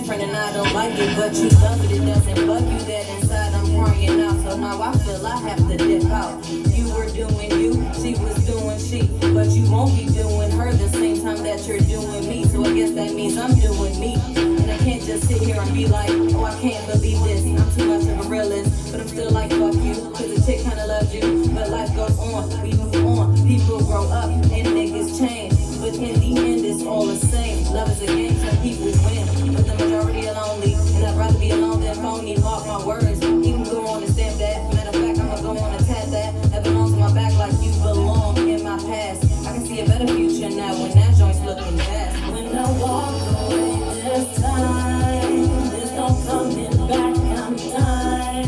different and I don't like it, but you love it, it doesn't bug you that inside I'm crying out. So now I feel I have to dip out. You were doing you, she was doing she, but you won't be doing her the same time that you're doing me. So I guess that means I'm doing me. And I can't just sit here and be like, oh, I can't believe this, I'm too much of a realist. But I'm still like, fuck you, cause the chick kinda loves you. But life goes on, we move on, people grow up and niggas change. But in the end it's all the same. Love is a game, some people win, but the majority are lonely. And I'd rather be alone than phony, mark my words. Even go on and stamp that. Matter of fact, I'ma go on and tat that. That belongs on my back like you belong in my past. I can see a better future now when that joint's looking fast. When I walk away this time, there's no coming back, I'm done.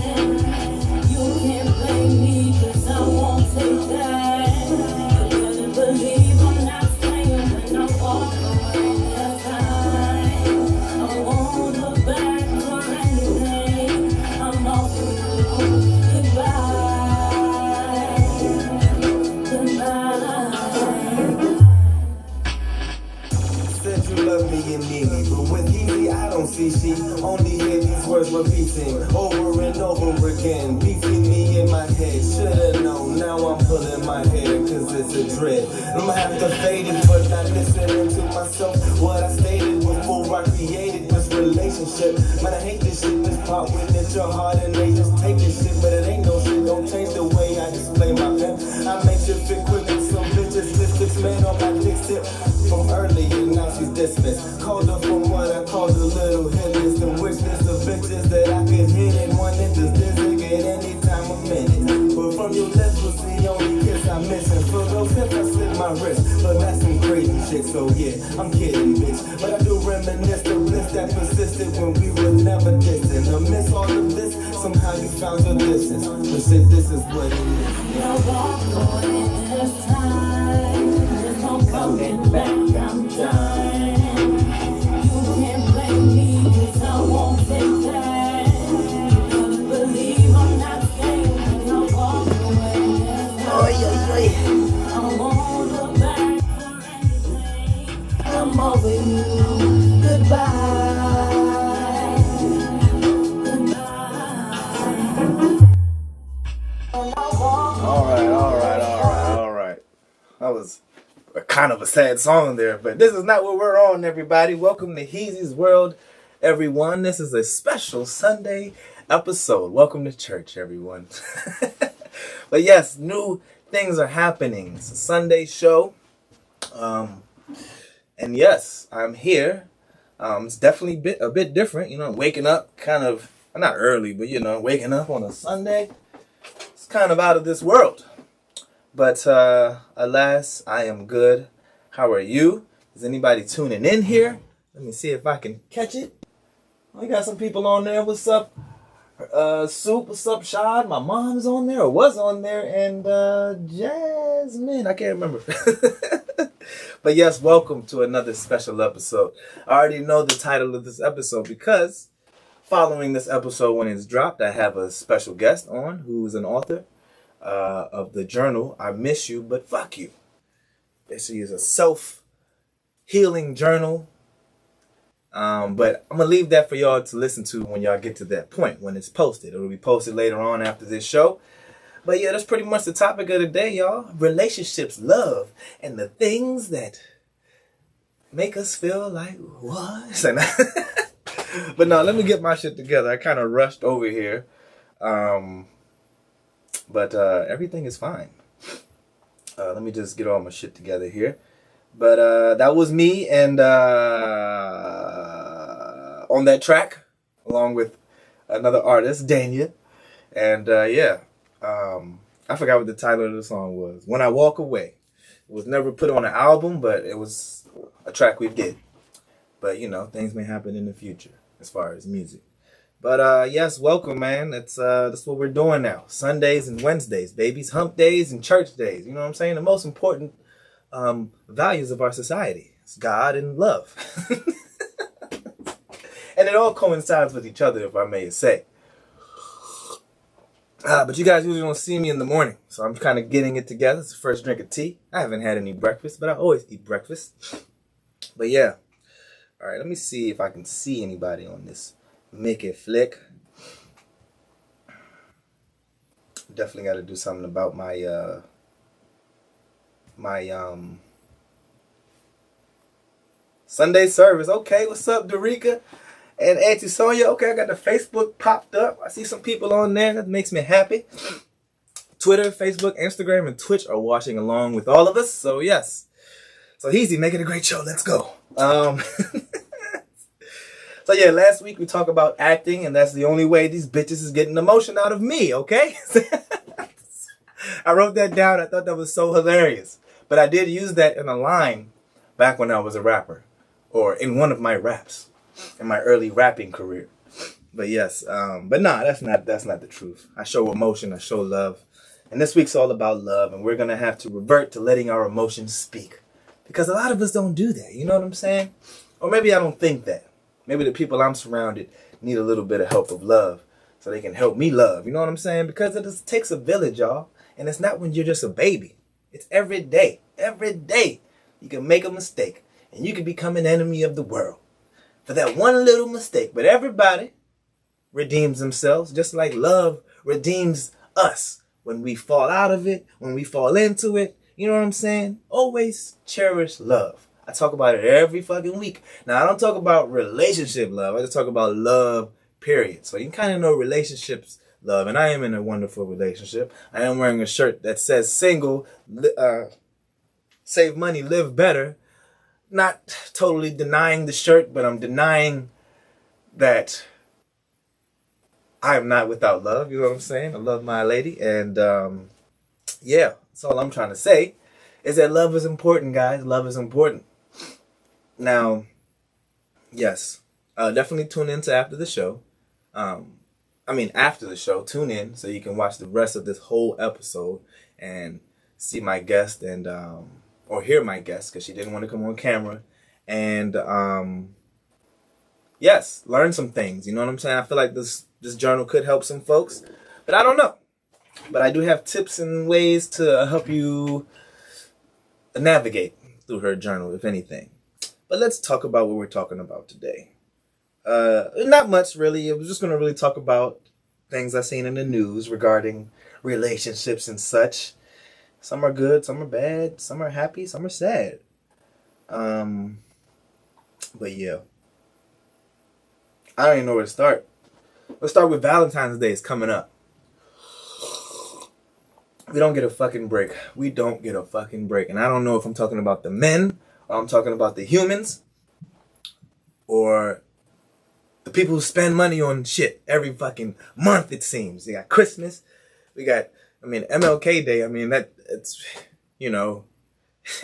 You can't blame me cause I won't take that. You better believe I'm not staying when I walk away this time. I won't look back for anything. I'm off with you. Goodbye. Said you love me and need me, but with Heezy I don't see she. Only hear these words repeating over and over again, beating me in my head. Should've known, now I'm pulling my hair cause it's a dread. I'ma have to fade it, but not listening to myself. What I stated before I created this relationship. Man, I hate this shit, this part when it's your heart and they just take this shit. But it ain't no shit, don't change the way I display my pen. I make shit fit quick with some bitches, lipsticks man on my dick tip. From earlier, now she's dismissed. Called her from what I called a little hit list. And wish list of bitches that I could hit and one that does this at any time a minute. But from your lips was the only kiss I'm missing. For those hips I slit my wrist, but that's some crazy shit. So yeah, I'm kidding, bitch. But I do reminisce the bliss that persisted when we were never distant. Amidst all of this, somehow you found your distance. But shit, this is what it is. Now walk away this time. There's no coming back, I'm done. You can't blame me cause I won't take that. You better believe I'm not staying when I walk away this time. I won't look back for anything. I'm over you. Goodbye. All right. That was a kind of a sad song there, but this is not what we're on, everybody. Welcome to Heezy's World, everyone. This is a special Sunday episode. Welcome to church, everyone. But yes, new things are happening. It's a Sunday show. And yes, I'm here. It's definitely a bit different, waking up kind of, not early, but waking up on a Sunday. It's kind of out of this world. But alas, I am good. How are you? Is anybody tuning in here? Let me see if I can catch it. We got some people on there. What's up? Soup, what's up, Shad? My mom's on there, or was on there, and Jasmine, I can't remember. But yes, welcome to another special episode. I already know the title of this episode because following this episode when it's dropped, I have a special guest on who's an author of the journal, I Miss You, But Fuck You. Basically, it's a self-healing journal. But I'm going to leave that for y'all to listen to when y'all get to that point, when it's posted. It'll be posted later on after this show. But yeah, that's pretty much the topic of the day, y'all. Relationships, love, and the things that make us feel like, what? But no, let me get my shit together. I kind of rushed over here. But everything is fine. Let me just get all my shit together here. But that was me, and on that track, along with another artist, Dania. And I forgot what the title of the song was. When I Walk Away. It was never put on an album, but it was a track we did. But, things may happen in the future as far as music. But yes, welcome, man. That's what we're doing now. Sundays and Wednesdays, babies, hump days and church days. You know what I'm saying? The most important values of our society. It's God and love. And it all coincides with each other, if I may say. But you guys usually don't see me in the morning, so I'm kind of getting it together. It's the first drink of tea. I haven't had any breakfast, but I always eat breakfast. But yeah, All right, let me see if I can see anybody on this Mickey flick. Definitely got to do something about my Sunday service. Okay, what's up, Dorica and Auntie Sonia? Okay, I got the Facebook popped up. I see some people on there. That makes me happy. Twitter, Facebook, Instagram, and Twitch are watching along with all of us. So yes. So Heezy, make it a great show. Let's go. So yeah, last week we talked about acting, and that's the only way these bitches is getting emotion out of me, okay? I wrote that down. I thought that was so hilarious. But I did use that in a line back when I was a rapper, or in one of my raps, in my early rapping career. But yes, but nah, that's not the truth. I show emotion, I show love. And this week's all about love, and we're gonna have to revert to letting our emotions speak. Because a lot of us don't do that, you know what I'm saying? Or maybe I don't think that. Maybe the people I'm surrounded need a little bit of help of love so they can help me love, you know what I'm saying? Because it just takes a village, y'all. And it's not when you're just a baby. It's every day. Every day you can make a mistake and you can become an enemy of the world for that one little mistake. But everybody redeems themselves just like love redeems us when we fall out of it, when we fall into it. You know what I'm saying? Always cherish love. I talk about it every fucking week. Now, I don't talk about relationship love. I just talk about love, period. So you kind of know relationships love. And I am in a wonderful relationship. I am wearing a shirt that says single, save money, live better. Not totally denying the shirt, but I'm denying that I am not without love. You know what I'm saying? I love my lady. And yeah, that's all I'm trying to say is that love is important, guys. Love is important. Now, yes, definitely tune into after the show. After the show, tune in so you can watch the rest of this whole episode and see my guest and or hear my guest because she didn't want to come on camera. And yes, learn some things. You know what I'm saying? I feel like this journal could help some folks, but I don't know. But I do have tips and ways to help you navigate through her journal, if anything. But let's talk about what we're talking about today. Not much, really. I was just going to really talk about things I've seen in the news regarding relationships and such. Some are good, some are bad, some are happy, some are sad. But yeah. I don't even know where to start. Let's start with Valentine's Day. It's coming up. We don't get a fucking break. We don't get a fucking break. And I don't know if I'm talking about the men, or I'm talking about the humans, or the people who spend money on shit every fucking month, it seems. We got Christmas. We got, MLK Day. It's, you know.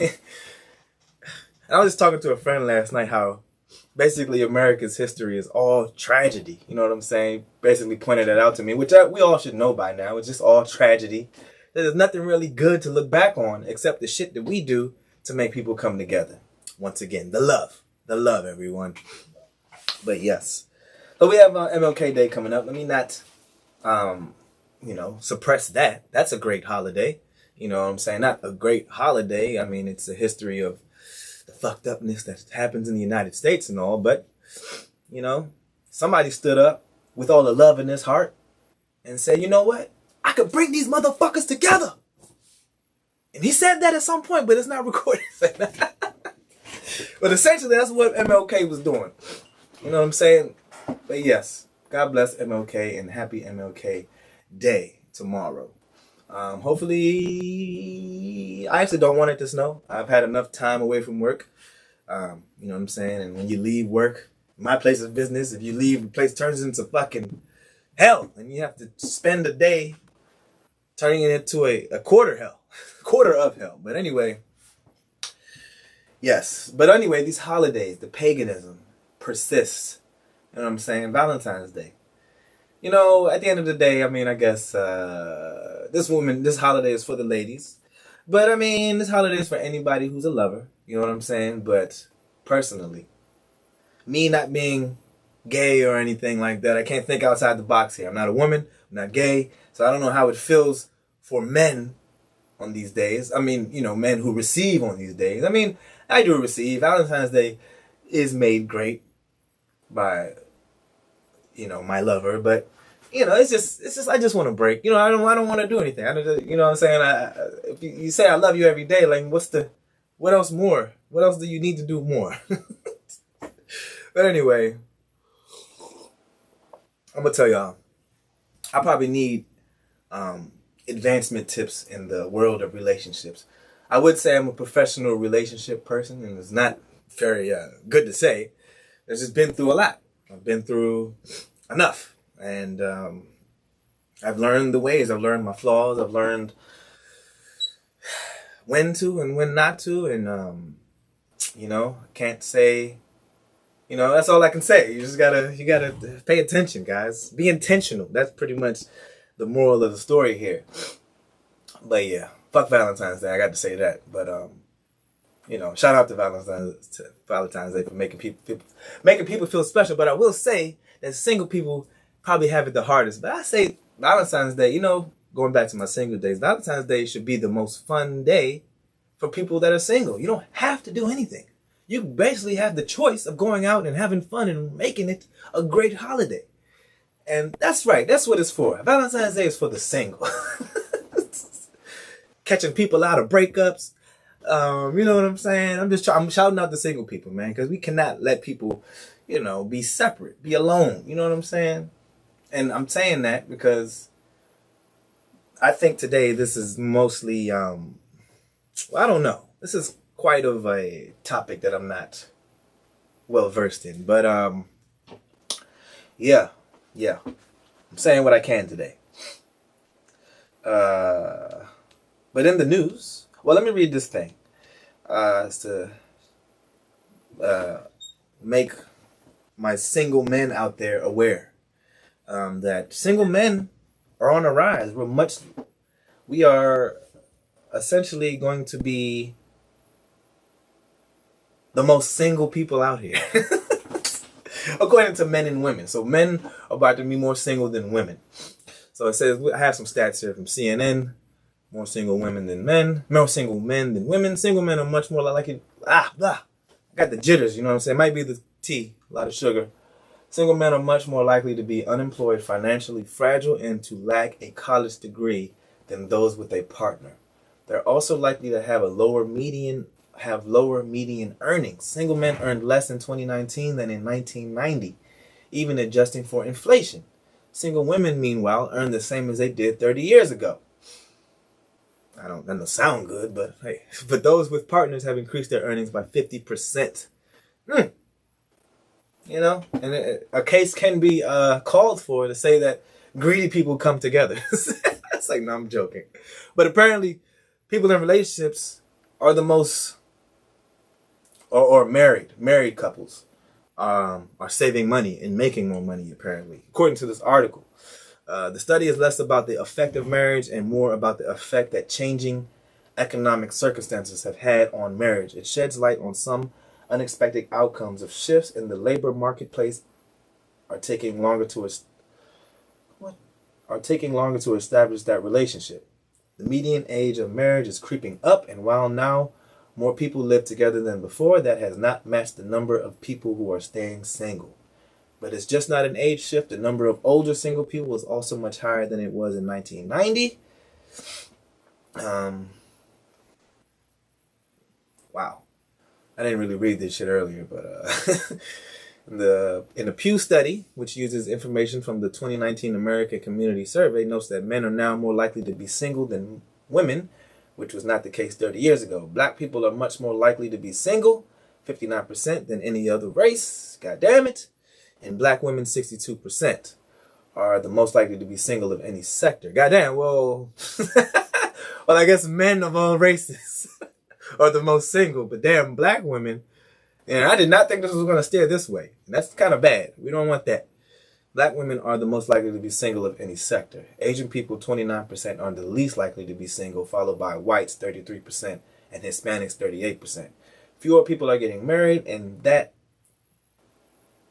I was just talking to a friend last night how basically America's history is all tragedy. You know what I'm saying? Basically pointed that out to me, which we all should know by now. It's just all tragedy. There's nothing really good to look back on except the shit that we do to make people come together. Once again, the love, everyone. But yes. So we have MLK Day coming up. Let me not, suppress that. That's a great holiday. You know what I'm saying? Not a great holiday. It's a history of the fucked upness that happens in the United States and all. But, somebody stood up with all the love in his heart and said, you know what? I could bring these motherfuckers together. And he said that at some point, but it's not recorded. But essentially, that's what MLK was doing. You know what I'm saying? But yes, God bless MLK and happy MLK Day tomorrow. Hopefully, I actually don't want it to snow. I've had enough time away from work. You know what I'm saying? And when you leave work, my place of business, if you leave, the place turns into fucking hell. And you have to spend a day turning it into a quarter hell. Quarter of hell. But anyway, yes. But anyway, these holidays, the paganism persists. You know what I'm saying? Valentine's Day. At the end of the day, I guess this holiday is for the ladies. But this holiday is for anybody who's a lover. You know what I'm saying? But personally, me not being gay or anything like that, I can't think outside the box here. I'm not a woman. I'm not gay. So I don't know how it feels for men on these days. Men who receive on these days. I do receive. Valentine's Day is made great by, my lover, but it's just I just want to break. I don't want to do anything. I don't, you know what I'm saying? If you say I love you every day, like what else more? What else do you need to do more? But anyway, I'm gonna tell y'all, I probably need advancement tips in the world of relationships. I would say I'm a professional relationship person, and it's not very good to say. I've just been through a lot. I've been through enough, and I've learned the ways. I've learned my flaws. I've learned when to and when not to, and I can't say. That's all I can say. You gotta pay attention, guys. Be intentional. That's pretty much the moral of the story here. But yeah, fuck Valentine's Day. I got to say that. But shout out to Valentine's Day for making people feel special. But I will say that single people probably have it the hardest. But I say Valentine's Day, going back to my single days, Valentine's Day should be the most fun day for people that are single. You don't have to do anything. You basically have the choice of going out and having fun and making it a great holiday. And that's right. That's what it's for. Valentine's Day is for the single. Catching people out of breakups. You know what I'm saying? I'm shouting out the single people, man, because we cannot let people, be separate, be alone. You know what I'm saying? And I'm saying that because I think today this is mostly, I don't know. This is quite of a topic that I'm not well versed in, but yeah, I'm saying what I can today. But in the news, well, let me read this thing. It's to make my single men out there aware that single men are on a rise. We are essentially going to be the most single people out here, according to men and women. So men are about to be more single than women. So it says, I have some stats here from CNN. More single women than men. More single men than women. Single men are much more likely. I got the jitters, you know what I'm saying? It might be the tea, a lot of sugar. Single men are much more likely to be unemployed, financially fragile, and to lack a college degree than those with a partner. They're also likely to have lower median earnings. Single men earned less in 2019 than in 1990, even adjusting for inflation. Single women, meanwhile, earn the same as they did 30 years ago. That doesn't sound good, but hey. But those with partners have increased their earnings by 50%. And a case can be called for to say that greedy people come together. It's like, no, I'm joking. But apparently, people in relationships are the most, or married couples are saving money and making more money, apparently, according to this article. The study is less about the effect of marriage and more about the effect that changing economic circumstances have had on marriage. It sheds light on some unexpected outcomes of shifts in the labor marketplace are taking longer to establish that relationship. The median age of marriage is creeping up, and while now more people live together than before, that has not matched the number of people who are staying single. But it's just not an age shift. The number of older single people is also much higher than it was in 1990. Wow. I didn't really read this shit earlier, but in the Pew study, which uses information from the 2019 American Community Survey, notes that men are now more likely to be single than women, which was not the case 30 years ago. Black people are much more likely to be single, 59%, than any other race. God damn it. And black women, 62%, are the most likely to be single of any sector. Goddamn, well, well, I guess men of all races are the most single, but damn, black women, and I did not think this was going to steer this way. And that's kind of bad. We don't want that. Black women are the most likely to be single of any sector. Asian people, 29%, are the least likely to be single, followed by whites, 33%, and Hispanics, 38%. Fewer people are getting married, and that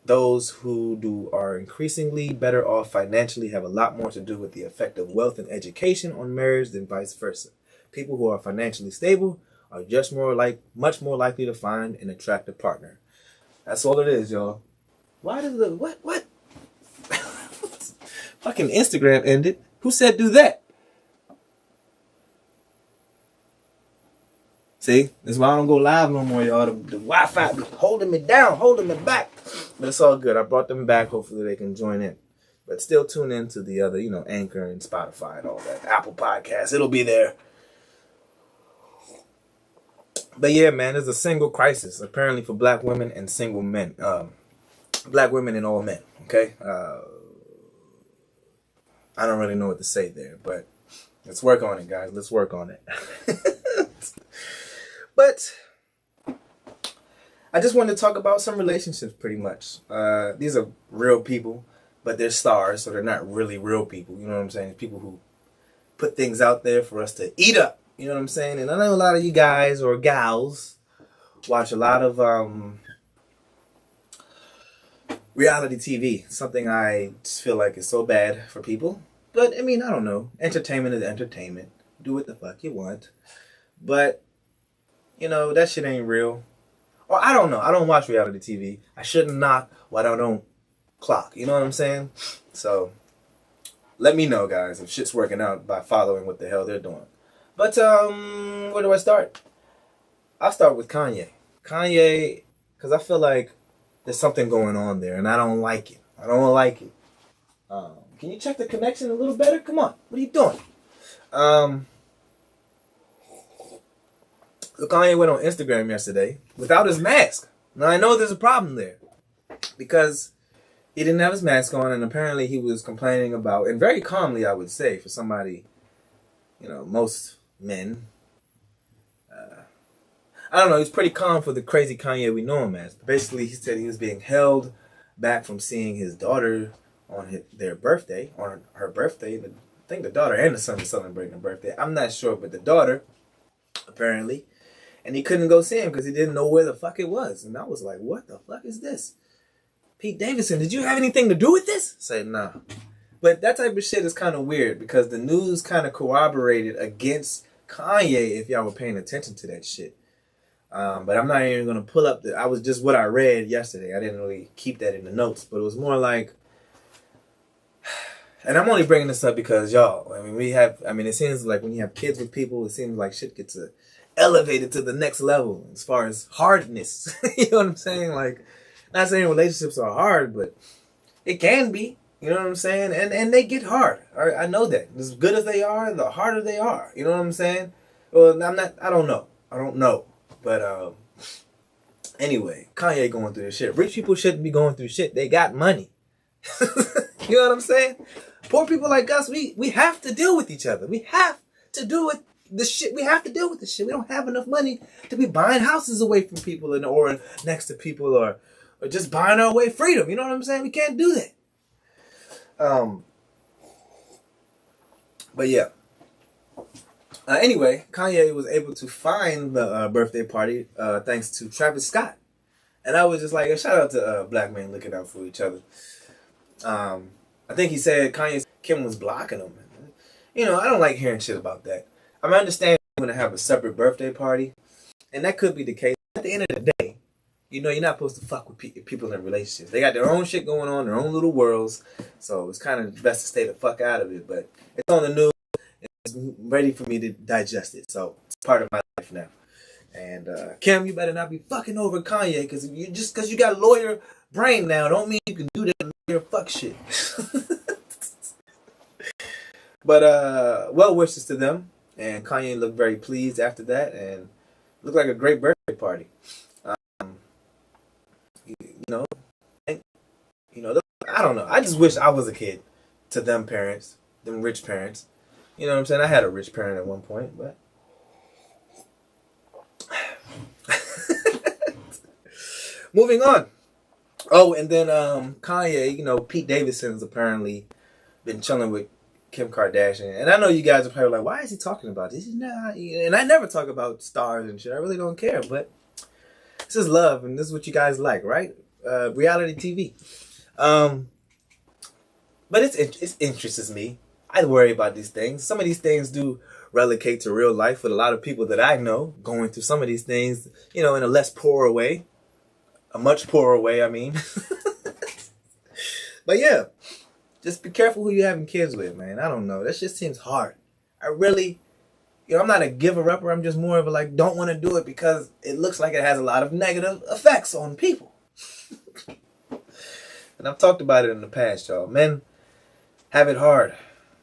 those who are increasingly better off financially have a lot more to do with the effect of wealth and education on marriage than vice versa. People who are financially stable are much more likely to find an attractive partner. That's all it is, y'all. Why did the what? Fucking Instagram ended. Who said do that? See, that's why I don't go live no more, y'all. The Wi-Fi be holding me down, holding me back. But it's all good. I brought them back. Hopefully they can join in. But still tune in to the other, Anchor and Spotify and all that. Apple Podcasts. It'll be there. But yeah, man, there's a single crisis apparently for black women and single men. Black women and all men. Okay? I don't really know what to say there, but let's work on it, guys. Let's work on it. But I just wanted to talk about some relationships pretty much. These are real people, but they're stars, so they're not really real people. You know what I'm saying? People who put things out there for us to eat up. You know what I'm saying? And I know a lot of you guys or gals watch a lot of reality TV. Something I just feel like is so bad for people. But, I mean, I don't know. Entertainment is entertainment. Do what the fuck you want. But that shit ain't real. Or I don't know. I don't watch reality TV. I shouldn't knock what I don't clock. You know what I'm saying? So, let me know, guys, if shit's working out by following what the hell they're doing. But, where do I start? I'll start with Kanye. Kanye, because I feel like there's something going on there, and I don't like it. I don't like it. Can you check the connection a little better? Come on. What are you doing? So Kanye went on Instagram yesterday without his mask. Now, I know there's a problem there because he didn't have his mask on, and apparently he was complaining about, and very calmly, I would say, for somebody, most men. I don't know, he's pretty calm for the crazy Kanye we know him as. But basically, he said he was being held back from seeing his daughter on her birthday. I think the daughter and the son are celebrating her birthday. I'm not sure, but the daughter, apparently. And he couldn't go see him because he didn't know where the fuck it was. And I was like, what the fuck is this? Pete Davidson, did you have anything to do with this? I said, nah. But that type of shit is kind of weird because the news kind of corroborated against Kanye if y'all were paying attention to that shit. But I'm not even going to pull up I was just what I read yesterday. I didn't really keep that in the notes, but it was more like, and I'm only bringing this up because y'all, it seems like when you have kids with people, it seems like shit gets elevated to the next level as far as hardness. You know what I'm saying? Like, not saying relationships are hard, but it can be. You know what I'm saying? And they get hard. I know that. As good as they are, the harder they are. You know what I'm saying? Well, I don't know. But anyway, Kanye going through this shit. Rich people shouldn't be going through shit. They got money. You know what I'm saying? Poor people like us, we have to deal with each other. We have to do with the shit. We have to deal with the shit. We don't have enough money to be buying houses away from people or next to people or just buying our way freedom. You know what I'm saying? We can't do that. But yeah. Anyway, Kanye was able to find the birthday party thanks to Travis Scott. And I was just like, shout out to black men looking out for each other. I think he said Kim was blocking him. I don't like hearing shit about that. I understand you're going to have a separate birthday party. And that could be the case. At the end of the day, you're not supposed to fuck with people in relationships. They got their own shit going on, their own little worlds. So it's kind of best to stay the fuck out of it. But it's on the news. It's ready for me to digest it. So it's part of my life now. And Kim, you better not be fucking over Kanye because you got a lawyer brain now don't mean you can do that lawyer fuck shit. But well wishes to them. And Kanye looked very pleased after that and looked like a great birthday party. I don't know. I just wish I was a kid to them parents, them rich parents. You know what I'm saying? I had a rich parent at one point, but moving on. Oh, and then Kanye, Pete Davidson's apparently been chilling with Kim Kardashian. And I know you guys are probably like, why is he talking about this? And I never talk about stars and shit. I really don't care, but this is love and this is what you guys like, right? Reality TV. But it interests me. I worry about these things. Some of these things do relocate to real life with a lot of people that I know going through some of these things, in a less poor way. a much poorer way, I mean. But yeah, just be careful who you're having kids with, man. I don't know. That just seems hard. I really, I'm not a giver-upper. I'm just more of a, like, don't want to do it because it looks like it has a lot of negative effects on people. And I've talked about it in the past, y'all. Men have it hard.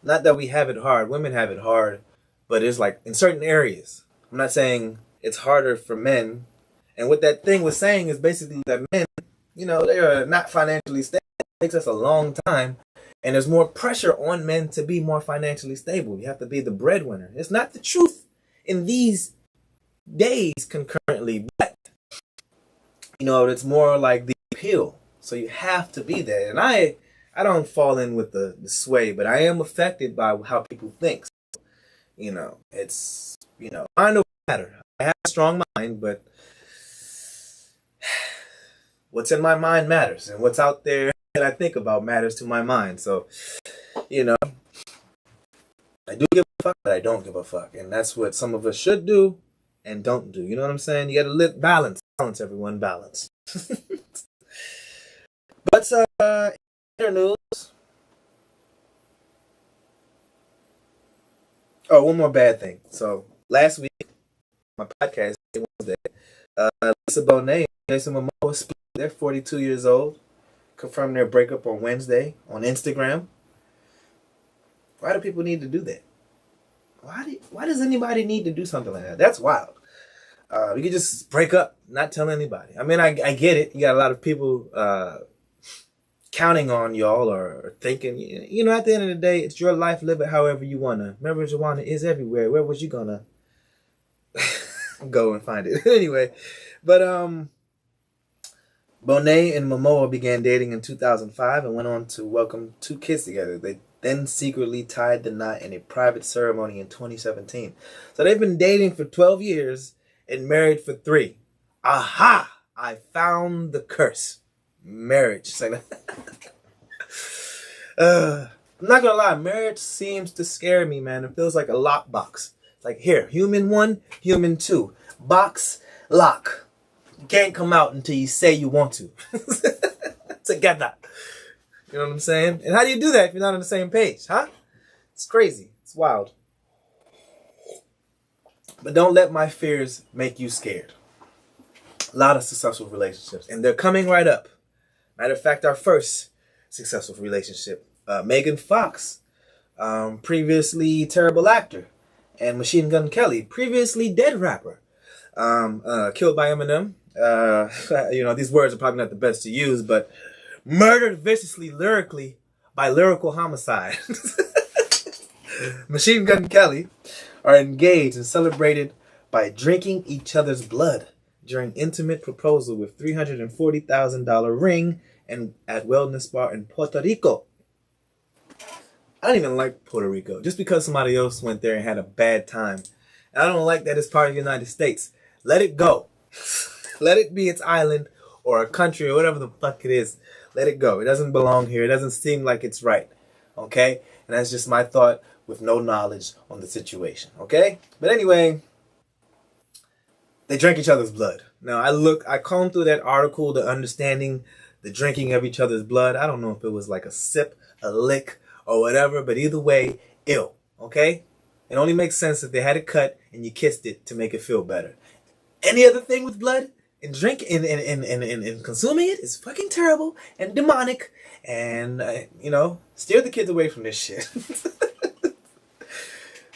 Not that we have it hard. Women have it hard. But it's like in certain areas. I'm not saying it's harder for men. And what that thing was saying is basically that men, they are not financially stable. It takes us a long time. And there's more pressure on men to be more financially stable. You have to be the breadwinner. It's not the truth in these days concurrently. But, it's more like the appeal. So you have to be there. And I don't fall in with the sway, but I am affected by how people think. So, it's, mind over matter. I have a strong mind, but what's in my mind matters. And what's out there that I think about matters to my mind. So, I do give a fuck, but I don't give a fuck. And that's what some of us should do and don't do. You know what I'm saying? You got to balance. Balance, everyone. Balance. But, other news. Oh, one more bad thing. So, last week, my podcast, Wednesday, Lisa Bonet and Jason Momoa split. They're 42 years old. Confirmed their breakup on Wednesday on Instagram. Why do people need to do that? Why does anybody need to do something like that? That's wild. We could just break up, not tell anybody. I mean, I get it. You got a lot of people counting on y'all or thinking, at the end of the day, it's your life. Live it however you want to. Marijuana is everywhere. Where was you going to go and find it? Anyway, but Bonet and Momoa began dating in 2005 and went on to welcome 2 kids together. They then secretly tied the knot in a private ceremony in 2017. So they've been dating for 12 years and married for 3. Aha! I found the curse. Marriage. It's like I'm not gonna lie, marriage seems to scare me, man. It feels like a lockbox. It's like, here, human 1, human 2. Box, lock. You can't come out until you say you want to. Together. You know what I'm saying? And how do you do that if you're not on the same page, huh? It's crazy. It's wild. But don't let my fears make you scared. A lot of successful relationships. And they're coming right up. Matter of fact, our first successful relationship. Megan Fox, previously terrible actor. And Machine Gun Kelly, previously dead rapper. Killed by Eminem. These words are probably not the best to use, but murdered viciously lyrically by lyrical homicide. Machine Gun Kelly are engaged and celebrated by drinking each other's blood during intimate proposal with $340,000 ring and at wellness bar in Puerto Rico. I don't even like Puerto Rico just because somebody else went there and had a bad time. And I don't like that it's part of the United States. Let it go. Let it be its island or a country or whatever the fuck it is. Let it go. It doesn't belong here. It doesn't seem like it's right. Okay? And that's just my thought with no knowledge on the situation. Okay? But anyway, they drank each other's blood. Now, I combed through that article, the understanding the drinking of each other's blood. I don't know if it was like a sip, a lick, or whatever, but either way, ill. Okay? It only makes sense if they had it cut and you kissed it to make it feel better. Any other thing with blood and drink and consuming it is fucking terrible and demonic. And, steer the kids away from this shit.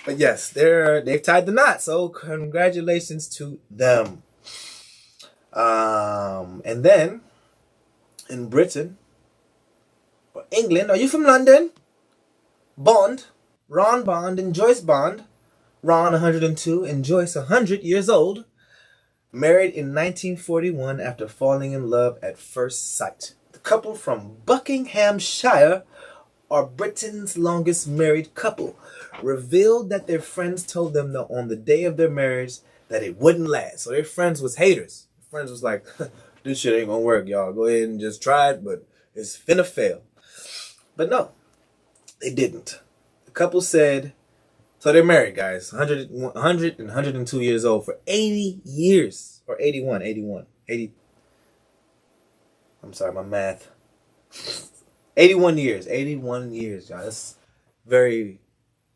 But yes, they've tied the knot. So congratulations to them. And then in Britain or England, are you from London? Ron Bond and Joyce Bond. Ron 102 and Joyce 100 years old. Married in 1941 after falling in love at first sight. The couple from Buckinghamshire are Britain's longest married couple. Revealed that their friends told them that on the day of their marriage that it wouldn't last. So their friends was haters. Their friends was like, this shit ain't gonna work, y'all. Go ahead and just try it, but it's finna fail. But no, they didn't. The couple said, so they're married, guys. 100 and 102 years old for 80 years. Or 80. I'm sorry, my math. 81 years. 81 years, y'all. That's very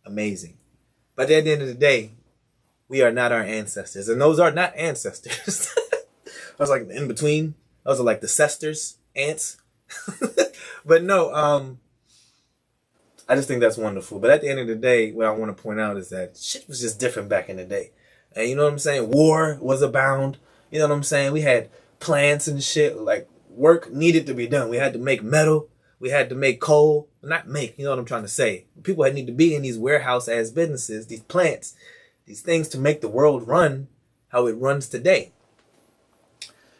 amazing. But at the end of the day, we are not our ancestors. And those are not ancestors. I was like in between. Those are like the cesters, ants. But no, I just think that's wonderful. But at the end of the day, what I want to point out is that shit was just different back in the day. And you know what I'm saying? War was abound. You know what I'm saying? We had plants and shit. Like, work needed to be done. We had to make metal. We had to make coal. Not make, you know what I'm trying to say. People had need to be in these warehouse-ass businesses, these plants, these things to make the world run how it runs today.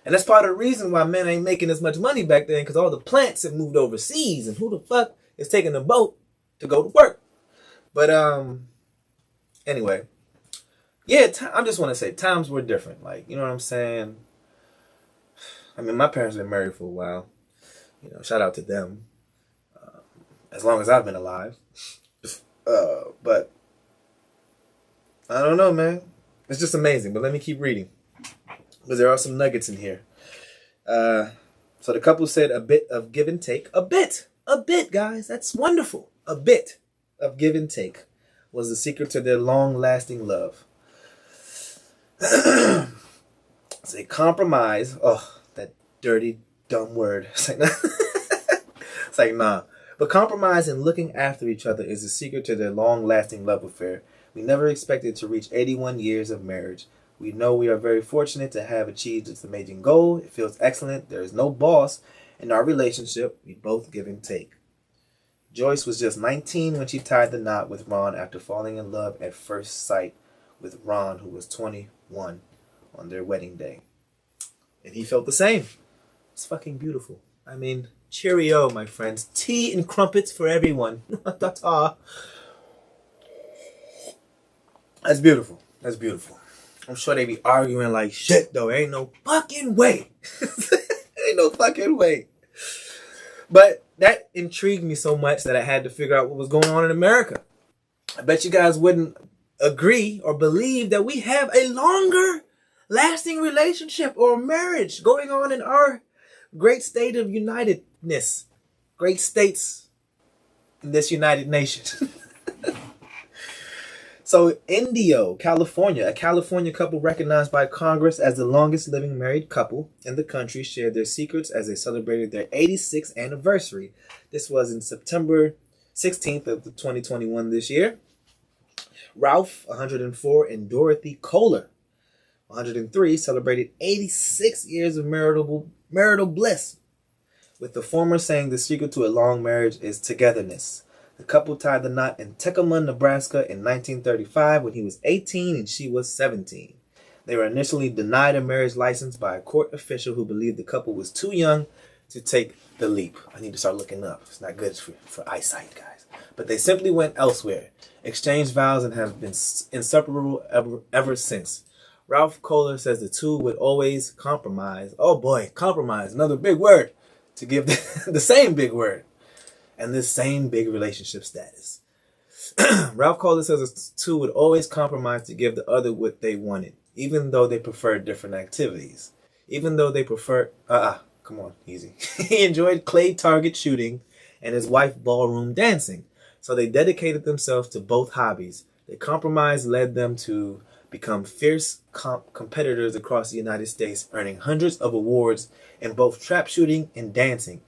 And that's part of the reason why men ain't making as much money back then, because all the plants have moved overseas. And who the fuck is taking a boat to go to work? But anyway, yeah, I just want to say times were different. Like, you know what I'm saying? I mean, my parents have been married for a while. You know, shout out to them. As long as I've been alive. But I don't know, man. It's just amazing. But let me keep reading, because there are some nuggets in here. So the couple said a bit of give and take. A bit, guys. That's wonderful. A bit of give and take was the secret to their long-lasting love. It's a compromise. Oh, that dirty, dumb word. It's like, nah. But compromise and looking after each other is the secret to their long-lasting love affair. We never expected to reach 81 years of marriage. We know we are very fortunate to have achieved this amazing goal. It feels excellent. There is no boss in our relationship. We both give and take. Joyce was just 19 when she tied the knot with Ron after falling in love at first sight with Ron, who was 21, on their wedding day. And he felt the same. It's fucking beautiful. I mean, cheerio, my friends. Tea and crumpets for everyone. Ta-ta. That's beautiful. That's beautiful. I'm sure they be arguing like shit, though. Ain't no fucking way. Ain't no fucking way. But that intrigued me so much that I had to figure out what was going on in America. I bet you guys wouldn't agree or believe that we have a longer lasting relationship or marriage going on in our great state of unitedness. Great states in this United Nation. So, Indio, California, a California couple recognized by Congress as the longest living married couple in the country, shared their secrets as they celebrated their 86th anniversary. This was in September 16th of 2021 this year. Ralph, 104, and Dorothy Kohler, 103, celebrated 86 years of marital bliss, with the former saying the secret to a long marriage is togetherness. The couple tied the knot in Tecumseh, Nebraska in 1935 when he was 18 and she was 17. They were initially denied a marriage license by a court official who believed the couple was too young to take the leap. I need to start looking up. It's not good for eyesight, guys. But they simply went elsewhere, exchanged vows, and have been inseparable ever since. Ralph Kohler says the two would always compromise. Oh boy, compromise, another big word, to give the same big word and this same big relationship status. Ralph Kohler says the two would always compromise to give the other what they wanted, even though they preferred different activities. Even though they preferred, come on, easy. He enjoyed clay target shooting and his wife ballroom dancing. So they dedicated themselves to both hobbies. The compromise led them to become fierce competitors across the United States, earning hundreds of awards in both trap shooting and dancing.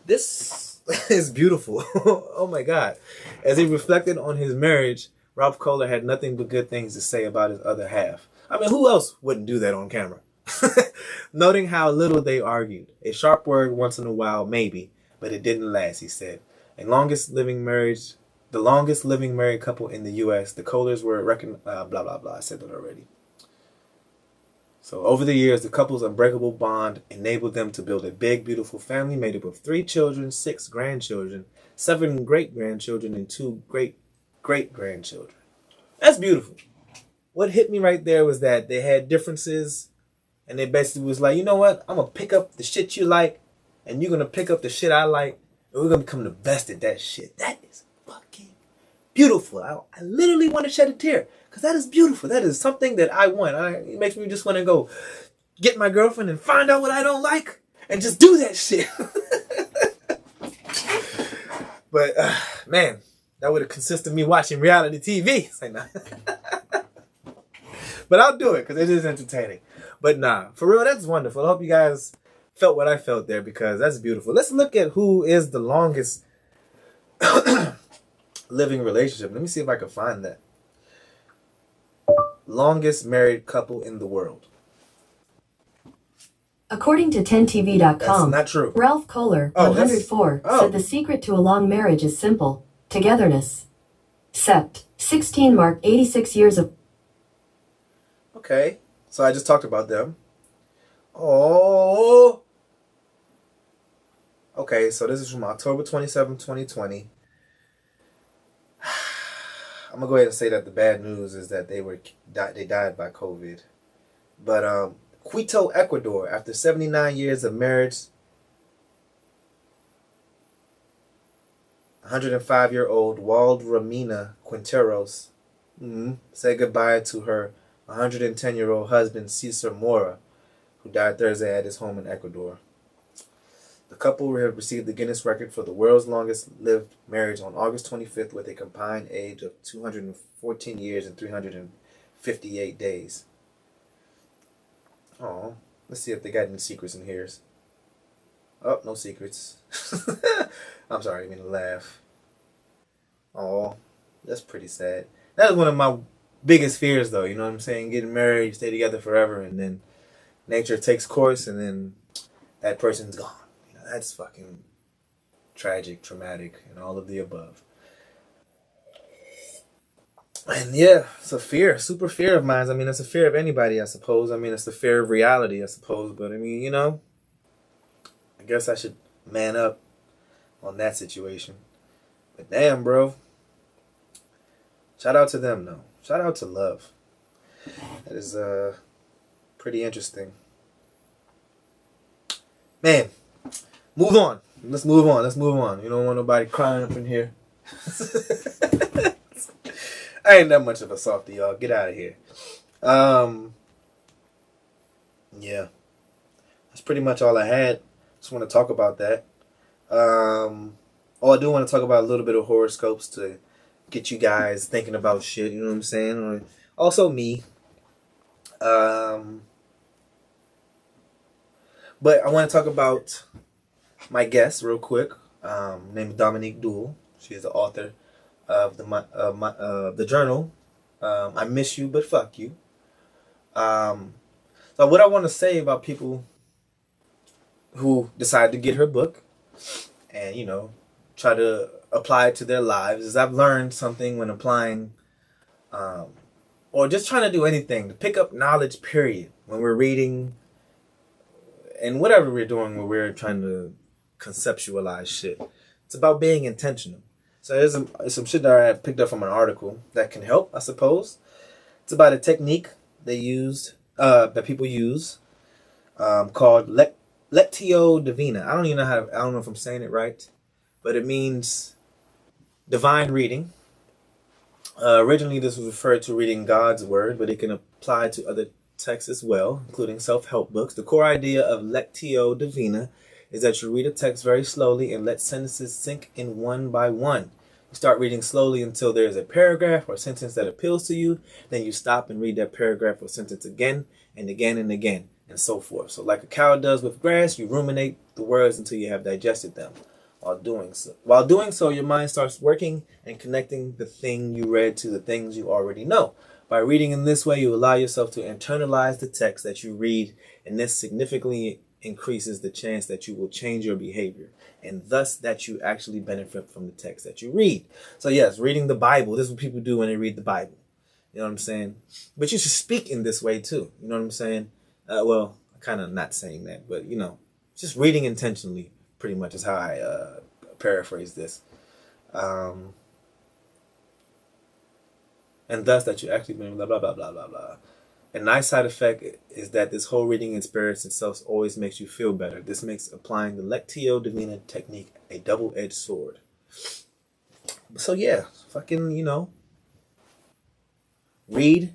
This is beautiful. Oh my God. As he reflected on his marriage, Ralph Kohler had nothing but good things to say about his other half. I mean, who else wouldn't do that on camera? Noting how little they argued. A sharp word once in a while, maybe, but it didn't last, he said. The longest living married couple in the U.S., the Kohlers were blah, blah, blah. I said that already. So over the years, the couple's unbreakable bond enabled them to build a big, beautiful family made up of 3 children, 6 grandchildren, 7 great-grandchildren, and 2 great-great-grandchildren. That's beautiful. What hit me right there was that they had differences, and they basically was like, you know what? I'm going to pick up the shit you like, and you're going to pick up the shit I like, and we're going to become the best at that shit. That is fucking beautiful. I literally want to shed a tear. Because that is beautiful. That is something that I want. It makes me just want to go get my girlfriend and find out what I don't like and just do that shit. But man, that would have consisted of me watching reality TV. Say nah. But I'll do it because it is entertaining. But nah, for real, that's wonderful. I hope you guys felt what I felt there because that's beautiful. Let's look at who is the longest living relationship. Let me see if I can find that. Longest married couple in the world. According to 10TV.com, That's not true. Ralph Kohler, 104, said the secret to a long marriage is simple: togetherness. Sept. 16 mark 86 years of... Okay, so I just talked about them. Oh. Okay, so this is from October 27, 2020. I'm going to go ahead and say that the bad news is that they died by COVID. But Quito, Ecuador, after 79 years of marriage, 105-year-old Waldramina Quinteros said goodbye to her 110-year-old husband, Cesar Mora, who died Thursday at his home in Ecuador. The couple have received the Guinness record for the world's longest lived marriage on August 25th with a combined age of 214 years and 358 days. Oh, let's see if they got any secrets in here. Oh, no secrets. I'm sorry, I didn't mean to laugh. Oh, that's pretty sad. That is one of my biggest fears, though. You know what I'm saying? Getting married, you stay together forever, and then nature takes course, and then that person's gone. You know, that's fucking tragic, traumatic, and all of the above. And yeah, it's a fear, super fear of mine. I mean, it's a fear of anybody, I suppose. I mean, it's the fear of reality, I suppose. But I mean, you know, I guess I should man up on that situation. But damn, bro. Shout out to them, though. Shout out to love. That is pretty interesting. Man, move on. Let's move on. Let's move on. You don't want nobody crying up in here. I ain't that much of a softie, y'all. Get out of here. Yeah. That's pretty much all I had. Just want to talk about that. I do want to talk about a little bit of horoscopes to get you guys thinking about shit, you know what I'm saying? Or also me. But I want to talk about my guest real quick, named Dominique Duell. She is the author of the journal, I Miss You, But Fuck You. So what I want to say about people who decide to get her book and, you know, try to apply it to their lives is I've learned something when applying or just trying to do anything to pick up knowledge, period, when we're reading and whatever we're doing when we're trying to conceptualize shit. It's about being intentional. So there's some shit that I picked up from an article that can help, I suppose. It's about a technique they used, that people use, called Lectio Divina. I don't know if I'm saying it right, but it means divine reading. Originally, this was referred to reading God's word, but it can apply to other texts as well, including self-help books. The core idea of Lectio Divina is that you read a text very slowly and let sentences sink in one by one. You start reading slowly until there is a paragraph or sentence that appeals to you. Then you stop and read that paragraph or sentence again and again and again, and so forth. So like a cow does with grass, you ruminate the words until you have digested them. While doing so, your mind starts working and connecting the thing you read to the things you already know. By reading in this way, you allow yourself to internalize the text that you read, and this significantly increases the chance that you will change your behavior, and thus that you actually benefit from the text that you read. So yes, reading the Bible, this is what people do when they read the Bible. You know what I'm saying? But you should speak in this way too. You know what I'm saying? Well, kind of not saying that, but you know, just reading intentionally pretty much is how I paraphrase this. And thus that you actually blah, blah, blah, blah, blah, blah. A nice side effect is that this whole reading experience itself always makes you feel better. This makes applying the Lectio Divina technique a double-edged sword. So yeah, fucking, you know, read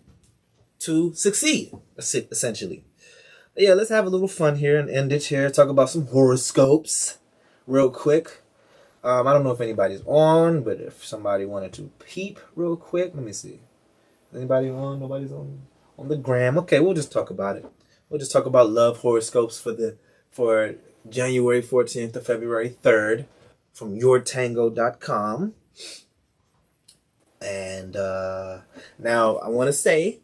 to succeed, essentially. Yeah, let's have a little fun here and end it here. Talk about some horoscopes real quick. I don't know if anybody's on, but if somebody wanted to peep real quick, let me see. Anybody on? Nobody's on the gram. Okay, we'll just talk about it. We'll just talk about love horoscopes for January 14th to February 3rd from yourtango.com. And now I want to say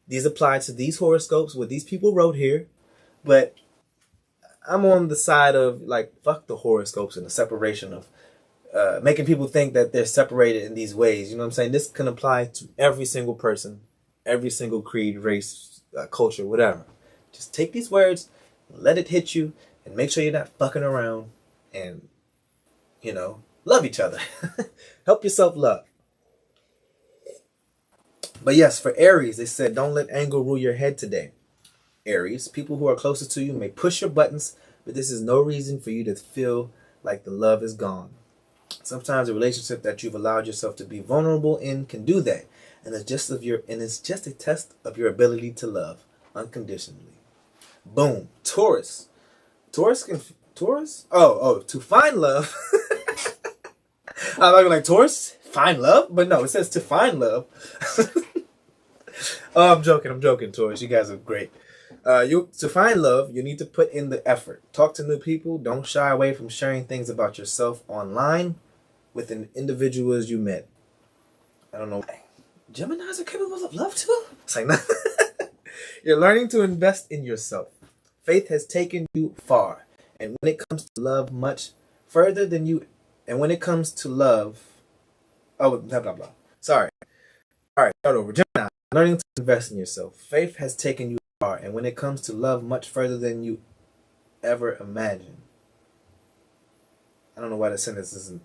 these apply to these horoscopes, what these people wrote here, but I'm on the side of like fuck the horoscopes and the separation of making people think that they're separated in these ways. You know what I'm saying? This can apply to every single person, every single creed, race, culture, whatever. Just take these words, let it hit you, and make sure you're not fucking around and, you know, love each other. Help yourself love. But yes, for Aries, they said, don't let anger rule your head today. Aries, people who are closest to you may push your buttons, but this is no reason for you to feel like the love is gone. Sometimes a relationship that you've allowed yourself to be vulnerable in can do that, and it's just a test of your ability to love unconditionally. Boom. Taurus. Taurus? Oh, to find love. I was like, Taurus, find love? But no, it says to find love. Oh, I'm joking, Taurus. You guys are great. To find love, you need to put in the effort. Talk to new people. Don't shy away from sharing things about yourself online with an individuals you met. I don't know. Geminis are capable of love too? It's like, nah. You're learning to invest in yourself. Faith has taken you far. And when it comes to love much further than you, and when it comes to love, oh, blah, blah, blah. Sorry. All right, start over. Gemini, learning to invest in yourself. Faith has taken you far. And when it comes to love much further than you ever imagined. I don't know why the sentence isn't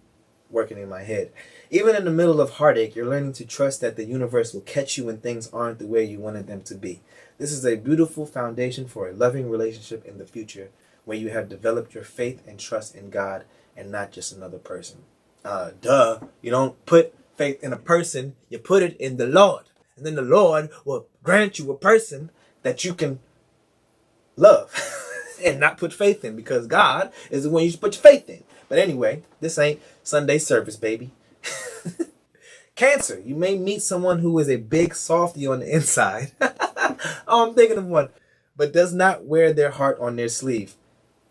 working in my head. Even in the middle of heartache, you're learning to trust that the universe will catch you when things aren't the way you wanted them to be. This is a beautiful foundation for a loving relationship in the future where you have developed your faith and trust in God and not just another person. You don't put faith in a person, you put it in the Lord. And then the Lord will grant you a person that you can love and not put faith in, because God is the one you should put your faith in. But anyway, this ain't Sunday service, baby. Cancer, you may meet someone who is a big softy on the inside. Oh, I'm thinking of one. But does not wear their heart on their sleeve.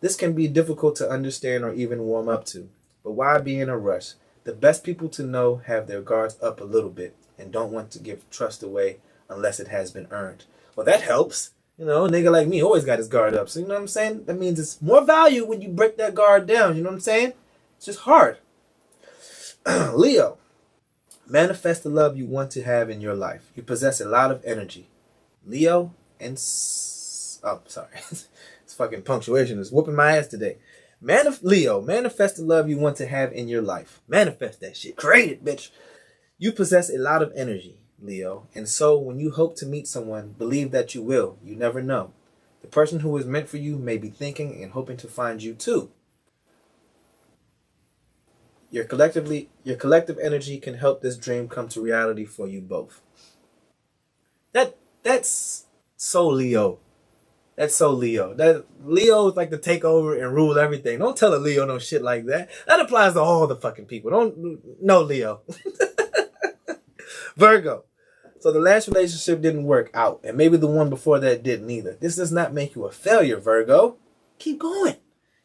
This can be difficult to understand or even warm up to. But why be in a rush? The best people to know have their guards up a little bit and don't want to give trust away unless it has been earned. Well, that helps. You know, a nigga like me always got his guard up. So you know what I'm saying? That means it's more value when you break that guard down. You know what I'm saying? It's just hard. Leo. Manifest the love you want to have in your life. You possess a lot of energy. Leo and... oh, sorry. This fucking punctuation is whooping my ass today. Leo, manifest the love you want to have in your life. Manifest that shit. Create it, bitch. You possess a lot of energy, Leo, and so when you hope to meet someone, believe that you will. You never know. The person who is meant for you may be thinking and hoping to find you too. Your collective energy can help this dream come to reality for you both. That's so Leo. That's so Leo. That Leo is like to take over and rule everything. Don't tell a Leo no shit like that. That applies to all the fucking people. No Leo. Virgo. So the last relationship didn't work out, and maybe the one before that didn't either. This does not make you a failure, Virgo. Keep going.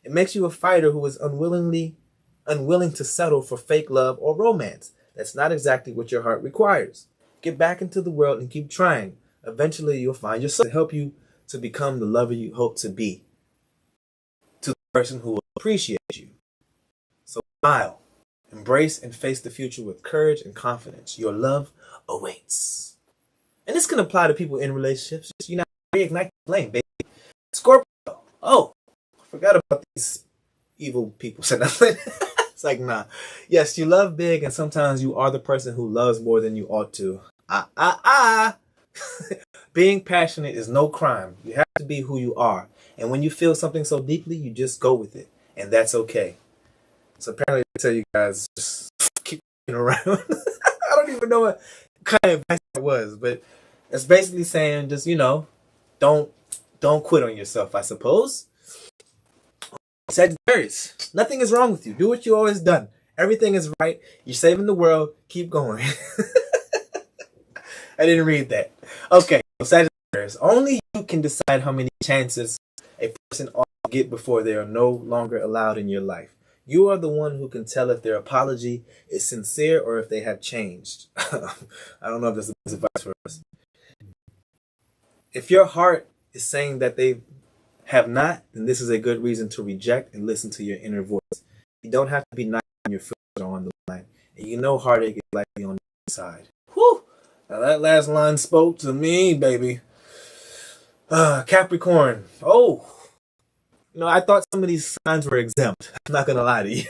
It makes you a fighter who is unwilling to settle for fake love or romance. That's not exactly what your heart requires. Get back into the world and keep trying. Eventually, you'll find yourself to help you to become the lover you hope to be, to the person who will appreciate you. So smile, embrace and face the future with courage and confidence. Your love awaits. And this can apply to people in relationships. You know, reignite the flame, baby. Scorpio. Oh, I forgot about these evil people. It's like, nah. Yes, you love big, and sometimes you are the person who loves more than you ought to. Being passionate is no crime. You have to be who you are. And when you feel something so deeply, you just go with it. And that's okay. So apparently I tell you guys, just keep around. I don't even know what kind of advice that was, but it's basically saying just, you know, don't Don't quit on yourself, I suppose. Sagittarius, nothing is wrong with you. Do what you always done. Everything is right. You're saving the world. Keep going. I didn't read that. Okay, so Sagittarius, only you can decide how many chances a person ought to get before they are no longer allowed in your life. You are the one who can tell if their apology is sincere or if they have changed. I don't know if this is advice for us. If your heart is saying that they have not, then this is a good reason to reject and listen to your inner voice. You don't have to be nice when your feelings are on the line. And you know heartache is likely on the inside. Whew! Now that last line spoke to me, baby. Capricorn. Oh! I thought some of these signs were exempt. I'm not going to lie to you.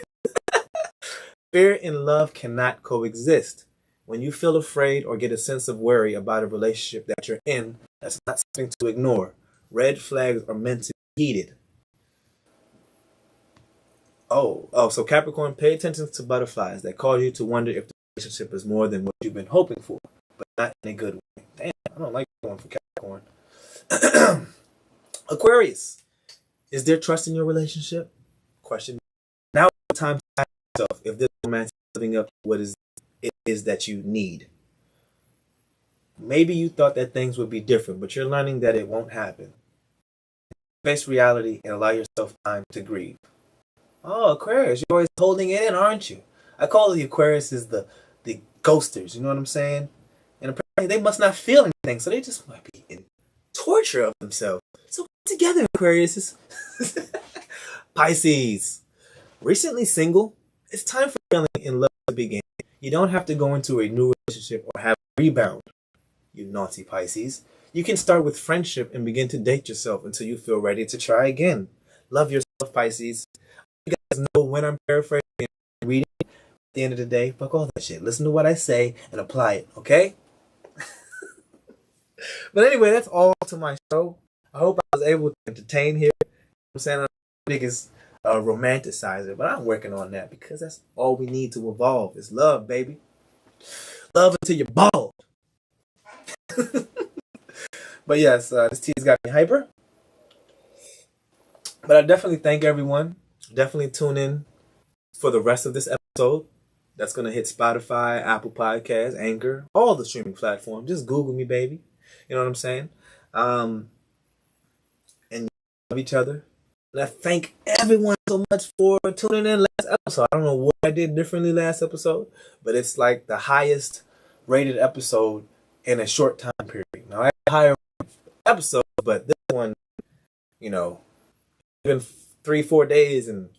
Fear and love cannot coexist. When you feel afraid or get a sense of worry about a relationship that you're in, that's not something to ignore. Red flags are meant to be heeded. So Capricorn, pay attention to butterflies that cause you to wonder if the relationship is more than what you've been hoping for, but not in a good way. Damn, I don't like going for Capricorn. Aquarius, is there trust in your relationship? Question. Now it's time to ask yourself if this romance is living up to what it is that you need. Maybe you thought that things would be different, but you're learning that it won't happen. Face reality and allow yourself time to grieve. Oh, Aquarius, you're always holding it in, aren't you? I call the Aquarius is the ghosters, you know what I'm saying? And apparently they must not feel anything, so they just might be in torture of themselves. So get together, Aquarius. Pisces, recently single, it's time for feeling in love to begin. You don't have to go into a new relationship or have a rebound, you naughty Pisces. You can start with friendship and begin to date yourself until you feel ready to try again. Love yourself, Pisces. You guys know when I'm paraphrasing and reading. At the end of the day, fuck all that shit. Listen to what I say and apply it, okay? But anyway, that's all to my show. I hope I was able to entertain here. I'm saying I'm the biggest romanticizer, but I'm working on that because that's all we need to evolve is love, baby. Love until you're bald. But yes, this tea's got me hyper. But I definitely thank everyone. Definitely tune in for the rest of this episode. That's going to hit Spotify, Apple Podcasts, Anchor, all the streaming platforms. Just Google me, baby. You know what I'm saying? And love each other. And I thank everyone so much for tuning in last episode. I don't know what I did differently last episode, but it's like the highest rated episode in a short time period. Now, I had higher episodes, but this one, even 3-4 days and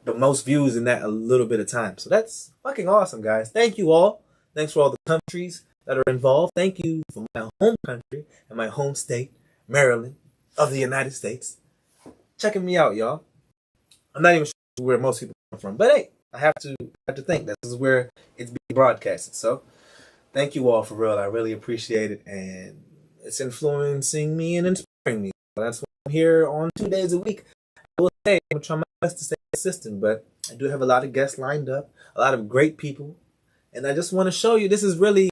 the most views in that a little bit of time. So that's fucking awesome, guys. Thank you all. Thanks for all the countries that are involved. Thank you for my home country and my home state, Maryland, of the United States. Checking me out, y'all. I'm not even sure where most people come from, but hey, I have to think this is where it's being broadcasted. So thank you all for real. I really appreciate it, and it's influencing me and inspiring me. That's why I'm here on 2 days a week. I will say I'm trying my best to stay consistent, but I do have a lot of guests lined up, a lot of great people, and I just want to show you this is really,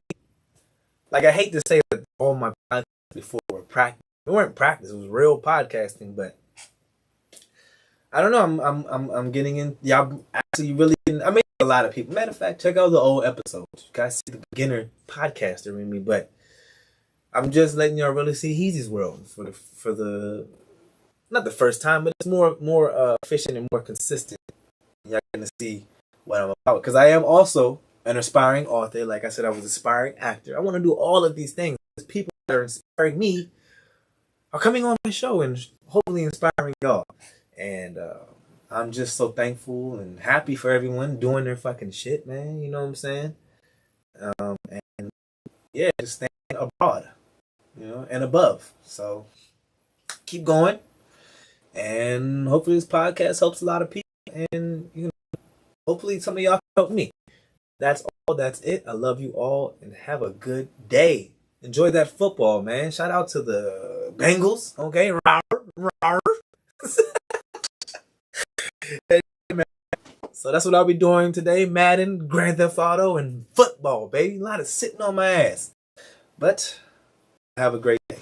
like, I hate to say that all my podcasts before were practice. It weren't practice; it was real podcasting. But I don't know. I'm getting in. Y'all actually really. I mean, a lot of people. Matter of fact, check out the old episodes. You guys see the beginner podcaster in me, but I'm just letting y'all really see Heezy's world for the not the first time, but it's more efficient and more consistent. Y'all gonna see what I'm about, because I am also an aspiring author. Like I said, I was an aspiring actor. I want to do all of these things. People that are inspiring me are coming on my show and hopefully inspiring y'all. And I'm just so thankful and happy for everyone doing their fucking shit, man. You know what I'm saying? And yeah, just staying abroad, and above. So keep going. And hopefully this podcast helps a lot of people. And, hopefully some of y'all can help me. That's all. That's it. I love you all and have a good day. Enjoy that football, man. Shout out to the Bengals. Okay. Rawr. So that's what I'll be doing today. Madden, Grand Theft Auto, and football, baby. A lot of sitting on my ass. But have a great day.